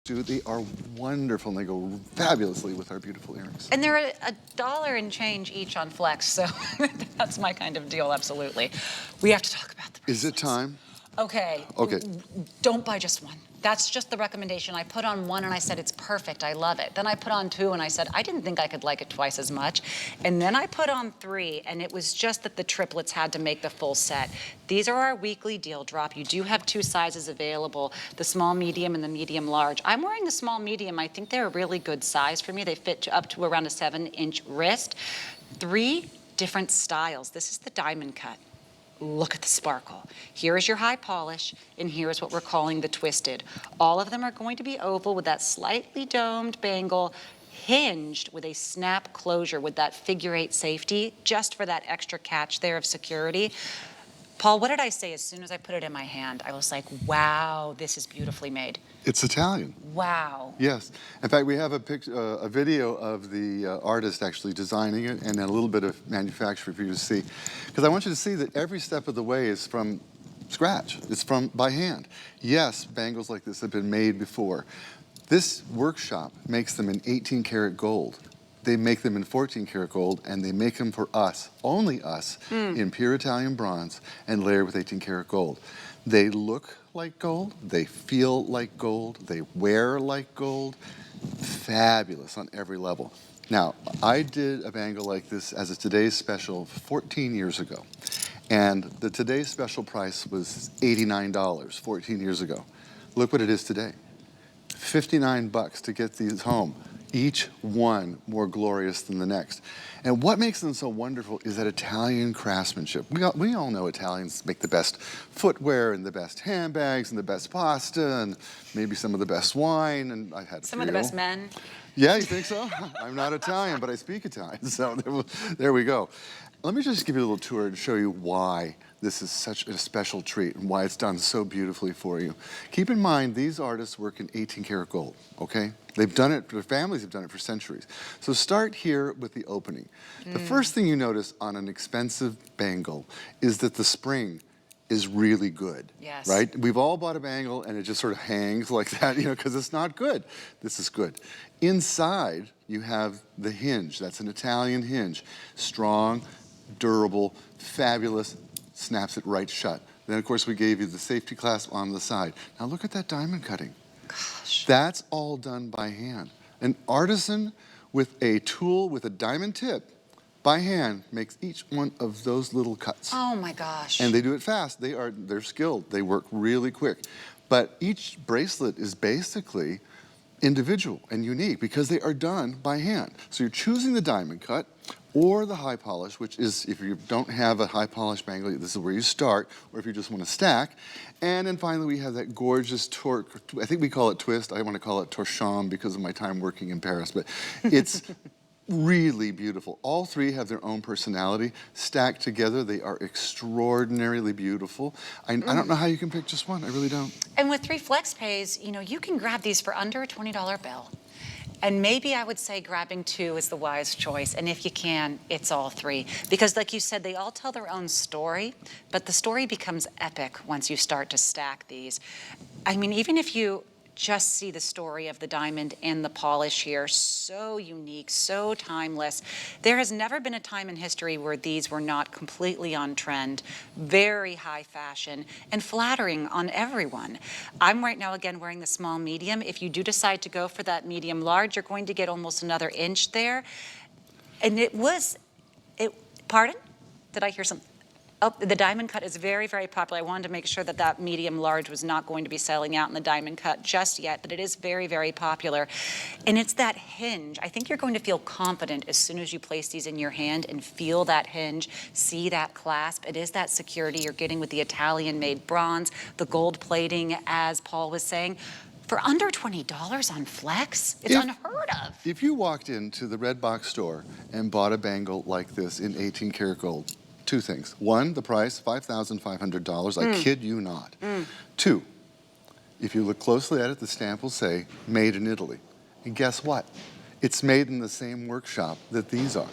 They are wonderful and they go fabulously with our beautiful earrings. And they're a dollar and change each on Flex, so that's my kind of deal, absolutely. We have to talk about the bracelets. Is it time? Okay. Okay. Don't buy just one. That's just the recommendation. I put on one and I said, it's perfect, I love it. Then I put on two and I said, I didn't think I could like it twice as much. And then I put on three and it was just that the triplets had to make the full set. These are our weekly deal drop. You do have two sizes available, the small medium and the medium large. I'm wearing the small medium. I think they're a really good size for me. They fit up to around a 7-inch wrist. 3 different styles. This is the diamond cut. Look at the sparkle. Here is your high polish, and here is what we're calling the twisted. All of them are going to be oval with that slightly domed bangle, hinged with a snap closure with that figure-8 safety, just for that extra catch there of security. Paul, what did I say as soon as I put it in my hand? I was like, wow, this is beautifully made. It's Italian. Wow. Yes. In fact, we have a video of the artist actually designing it and a little bit of manufacture for you to see. Because I want you to see that every step of the way is from scratch. It's from by hand. Yes, bangles like this have been made before. This workshop makes them in 18 karat gold. They make them in 14 karat gold, and they make them for us, only us, in pure Italian bronze and layered with 18 karat gold. They look like gold, they feel like gold, they wear like gold. Fabulous on every level. Now, I did a bangle like this as a Today's Special 14 years ago. And the Today's Special price was $89 14 years ago. Look what it is today. 59 bucks to get these home. Each one more glorious than the next. And what makes them so wonderful is that Italian craftsmanship. We all know Italians make the best footwear and the best handbags and the best pasta and maybe some of the best wine. And I've had Some of the best men. Yeah, you think so? I'm not Italian, but I speak Italian, so there we go. Let me just give you a little tour and show you why this is such a special treat and why it's done so beautifully for you. Keep in mind, these artists work in 18 karat gold, okay? They've done it, their families have done it for centuries. So start here with the opening. The first thing you notice on an expensive bangle is that the spring is really good, yes. Right? We've all bought a bangle and it just sort of hangs like that, you know, because it's not good. This is good. Inside, you have the hinge. That's an Italian hinge. Strong, durable, fabulous, snaps it right shut. Then, of course, we gave you the safety clasp on the side. Now look at that diamond cutting. Gosh. That's all done by hand. An artisan with a tool with a diamond tip by hand makes each one of those little cuts. Oh my gosh. And they do it fast. They're skilled. They work really quick. But each bracelet is basically individual and unique because they are done by hand. So you're choosing the diamond cut or the high polish, which is, if you don't have a high polish bangle, this is where you start, or if you just want to stack. And then finally we have that gorgeous torque, I think we call it twist, I want to call it torchon because of my time working in Paris, but it's really beautiful. All three have their own personality. Stacked together, they are extraordinarily beautiful. I don't know how you can pick just one, I really don't. And with 3 flex pays, you know, you can grab these for under a $20 bill. And maybe I would say grabbing 2 is the wise choice. And if you can, it's all 3. Because like you said, they all tell their own story, but the story becomes epic once you start to stack these. I mean, even if you just see the story of the diamond and the polish here, so unique, so timeless. There has never been a time in history where these were not completely on trend, very high fashion, and flattering on everyone. I'm right now, again, wearing the small medium. If you do decide to go for that medium large, you're going to get almost another inch there. And pardon? Did I hear something? Oh, the diamond cut is very, very popular. I wanted to make sure that that medium large was not going to be selling out in the diamond cut just yet, but it is very, very popular. And it's that hinge. I think you're going to feel confident as soon as you place these in your hand and feel that hinge, see that clasp. It is that security you're getting with the Italian-made bronze, the gold plating, as Paul was saying. For under $20 on Flex, it's unheard of. If you walked into the Red Box store and bought a bangle like this in 18 karat gold, 2 things. 1, the price, $5,500. I kid you not. 2, if you look closely at it, the stamp will say, made in Italy. And guess what? It's made in the same workshop that these are.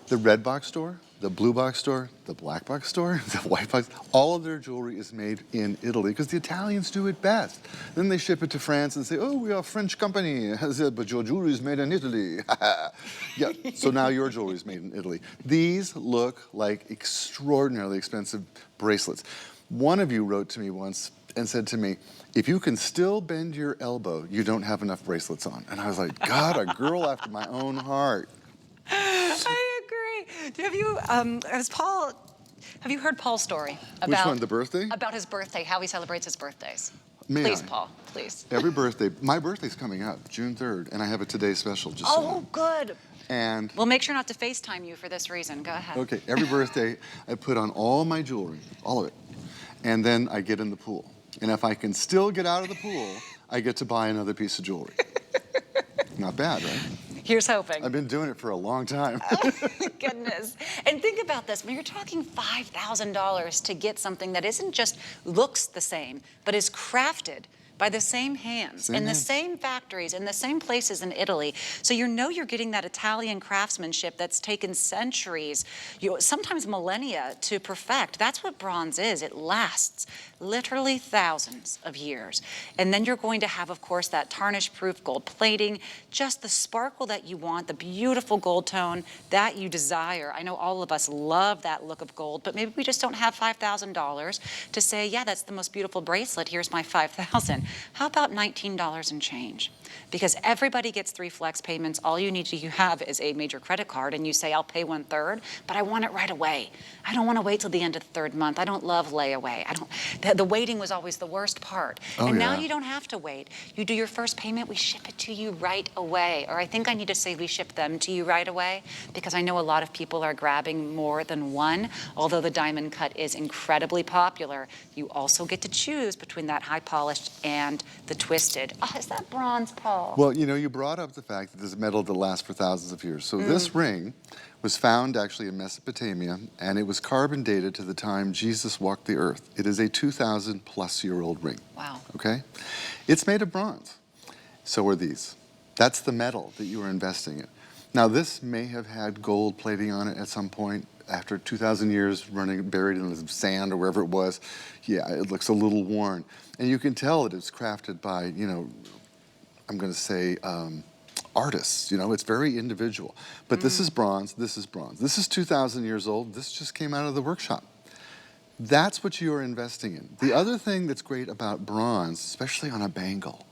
The Red Box store, the blue box store, the black box store, the white box, all of their jewelry is made in Italy because the Italians do it best. Then they ship it to France and say, oh, we are a French company, but your jewelry is made in Italy. Yeah, so now your jewelry is made in Italy. These look like extraordinarily expensive bracelets. One of you wrote to me once and said to me, if you can still bend your elbow, you don't have enough bracelets on. And I was like, God, a girl after my own heart. I agree. Have you heard Paul's story about— Which one, the birthday? About his birthday, how he celebrates his birthdays. May Please, I? Paul, please. Every birthday, my birthday's coming up, June 3rd, and I have a Today Special. Just so you know. Good. And We'll make sure not to FaceTime you for this reason. Go ahead. okay, every birthday, I put on all my jewelry, all of it, and then I get in the pool. And if I can still get out of the pool, I get to buy another piece of jewelry. Not bad, right? Here's hoping. I've been doing it for a long time. Goodness. And think about this. When you're talking $5,000 to get something that isn't just looks the same, but is crafted by the same hands, in the same factories, in the same places in Italy. So you know you're getting that Italian craftsmanship that's taken centuries, sometimes millennia to perfect. That's what bronze is. It lasts literally thousands of years. And then you're going to have, of course, that tarnish-proof gold plating, just the sparkle that you want, the beautiful gold tone that you desire. I know all of us love that look of gold, but maybe we just don't have $5,000 to say, yeah, that's the most beautiful bracelet. Here's my $5,000. How about $19 and change? Because everybody gets 3 flex payments. All you need to have is a major credit card, and you say, I'll pay 1/3, but I want it right away. I don't want to wait till the end of the 3rd month. I don't love layaway. The waiting was always the worst part. And now you don't have to wait. You do your first payment, we ship it to you right away. Or I think I need to say we ship them to you right away, because I know a lot of people are grabbing more than one. Although the diamond cut is incredibly popular, you also get to choose between that high polished and the twisted. Oh, is that bronze, Paul? Well, you know, you brought up the fact that there's a metal that lasts for thousands of years. So this ring was found actually in Mesopotamia, and it was carbon dated to the time Jesus walked the earth. It is a 2,000-plus-year-old ring. Wow. Okay? It's made of bronze. So are these. That's the metal that you are investing in. Now, this may have had gold plating on it at some point. After 2,000 years buried in the sand or wherever it was, yeah, it looks a little worn. And you can tell that it's crafted by, you know, I'm going to say artists. You know, it's very individual. But this is bronze, this is bronze. This is 2,000 years old. This just came out of the workshop. That's what you are investing in. The other thing that's great about bronze, especially on a bangle,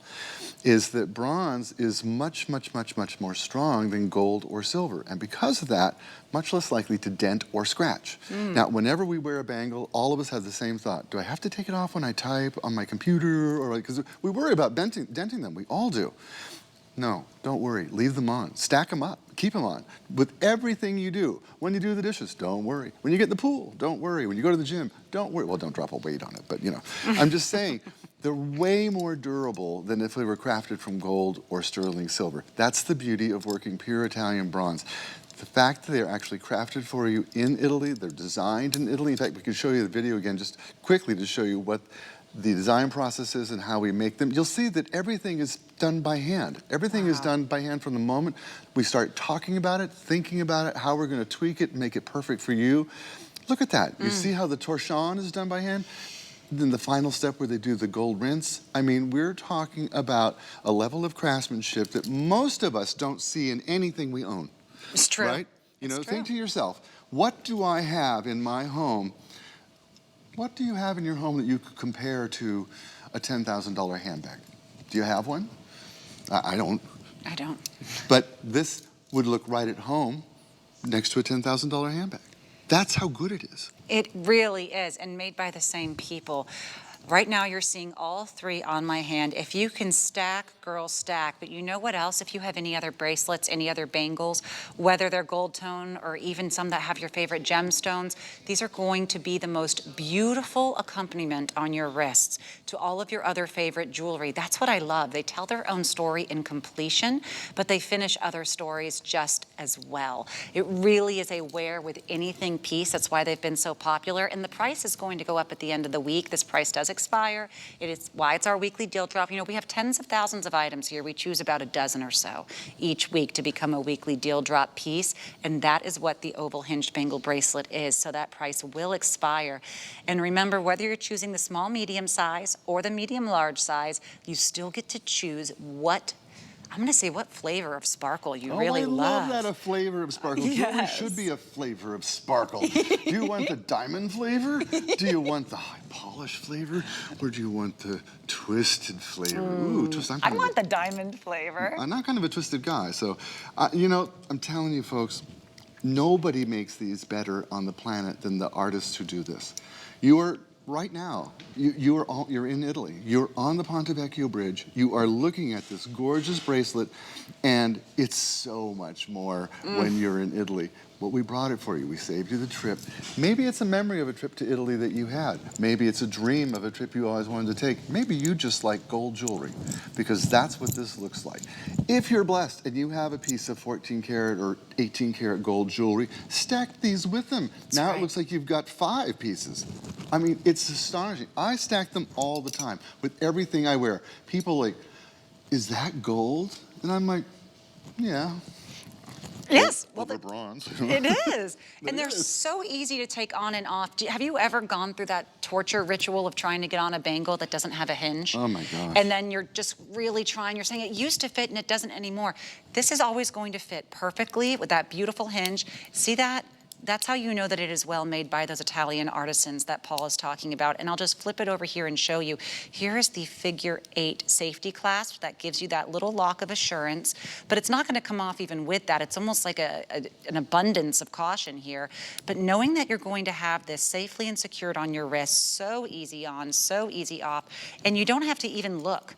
is that bronze is much, much, much, much more strong than gold or silver. And because of that, much less likely to dent or scratch. Now, whenever we wear a bangle, all of us have the same thought. Do I have to take it off when I type on my computer? Or because we worry about denting them. We all do. No, don't worry. Leave them on. Stack them up. Keep them on. With everything you do. When you do the dishes, don't worry. When you get in the pool, don't worry. When you go to the gym, don't worry. Well, don't drop a weight on it, but you know. I'm just saying, they're way more durable than if they were crafted from gold or sterling silver. That's the beauty of working pure Italian bronze. The fact that they're actually crafted for you in Italy, they're designed in Italy. In fact, we can show you the video again just quickly to show you what the design process is and how we make them. You'll see that everything is done by hand. Everything is done by hand from the moment we start talking about it, thinking about it, how we're going to tweak it, make it perfect for you. Look at that. You see how the torchon is done by hand? Then the final step where they do the gold rinse. I mean, we're talking about a level of craftsmanship that most of us don't see in anything we own. It's true. Right? You know, think to yourself, what do I have in my home? What do you have in your home that you could compare to a $10,000 handbag? Do you have one? I don't. I don't. But this would look right at home next to a $10,000 handbag. That's how good it is. It really is, and made by the same people. Right now you're seeing all 3 on my hand. If you can stack, girls, stack. But you know what else? If you have any other bracelets, any other bangles, whether they're gold tone or even some that have your favorite gemstones, these are going to be the most beautiful accompaniment on your wrists to all of your other favorite jewelry. That's what I love. They tell their own story in completion, but they finish other stories just as well. It really is a wear with anything piece. That's why they've been so popular. And the price is going to go up at the end of the week. This price does expire. It is why it's our weekly deal drop. You know, we have tens of thousands of items here. We choose about a dozen or so each week to become a weekly deal drop piece, and that is what the oval hinged bangle bracelet is. So that price will expire. And remember, whether you're choosing the small medium size or the medium large size, you still get to choose what flavor of sparkle you really I love. love that, a flavor of sparkle. Yes. Jewelry should be a flavor of sparkle. Do you want the diamond flavor? Do you want the high polish flavor? Or do you want the twisted flavor? Ooh, I want the diamond flavor. I'm not kind of a twisted guy, so, you know, I'm telling you folks, nobody makes these better on the planet than the artists who do this. You are, right now, you're in Italy. You're on the Ponte Vecchio Bridge. You are looking at this gorgeous bracelet, and it's so much more when you're in Italy. Well, we brought it for you. We saved you the trip. Maybe it's a memory of a trip to Italy that you had. Maybe it's a dream of a trip you always wanted to take. Maybe you just like gold jewelry, because that's what this looks like. If you're blessed and you have a piece of 14 karat or 18 karat gold jewelry, stack these with them. Now it looks like you've got 5 pieces. I mean, it's astonishing. I stack them all the time with everything I wear. People are like, is that gold? And I'm like, yeah. Yes. Well, they're bronze. It is. And they're so easy to take on and off. Have you ever gone through that torture ritual of trying to get on a bangle that doesn't have a hinge? Oh my gosh. And then you're just really trying. You're saying it used to fit and it doesn't anymore. This is always going to fit perfectly with that beautiful hinge. See that? That's how you know that it is well made by those Italian artisans that Paul is talking about. And I'll just flip it over here and show you. Here is the figure 8 safety clasp that gives you that little lock of assurance, but it's not going to come off even with that. It's almost like an abundance of caution here. But knowing that you're going to have this safely and secured on your wrist, so easy on, so easy off, and you don't have to even look.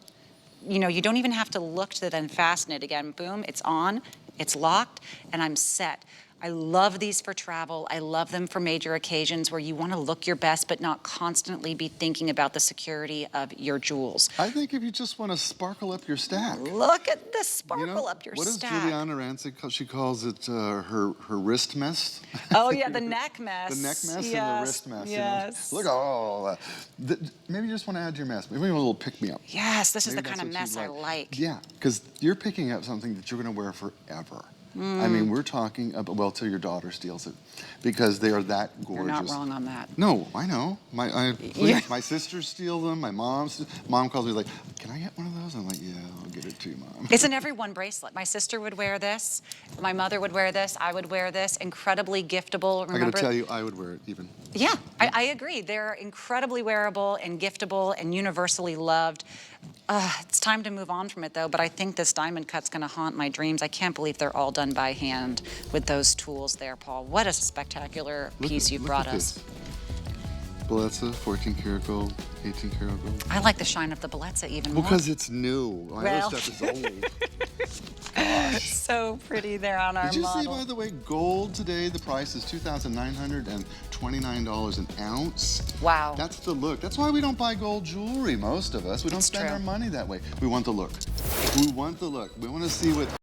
You know, you don't even have to look to then fasten it again. Boom, it's on, it's locked, and I'm set. I love these for travel. I love them for major occasions where you want to look your best but not constantly be thinking about the security of your jewels. I think if you just want to sparkle up your stack. Look at the sparkle, you know, up your what stack. What does Juliana Rancic call? She calls it her wrist mess. Oh yeah, the neck mess. The neck mess yes. and the wrist mess. Yes. You know? Look at all that. Maybe you just want to add to your mess. Maybe you want a little pick-me-up. Yes, this is Maybe the kind of mess I like. Yeah, because you're picking up something that you're going to wear forever. I mean, we're talking about, well, till your daughter steals it, because they are that gorgeous. You're not wrong on that. No, I know. My sisters steal them. My mom calls me like, can I get one of those? I'm like, yeah, I'll get it to you, Mom. It's an everyone bracelet. My sister would wear this. My mother would wear this. I would wear this. Incredibly giftable. Remember, I got to tell you, I would wear it even. Yeah, I agree. They're incredibly wearable and giftable and universally loved. It's time to move on from it, though, but I think this diamond cut's going to haunt my dreams. I can't believe they're all done by hand with those tools there, Paul. What a spectacular piece you brought us. Bellezza, 14 karat gold, 18 karat gold. I like the shine of the Bellezza even more. Because it's new. My other stuff is old. Gosh. So pretty there on our Did you model. see, by the way, gold today, the price is $2,929 an ounce. Wow. That's the look. That's why we don't buy gold jewelry, most of us. We don't spend our money that way. We want the look. We want the look. We want to see what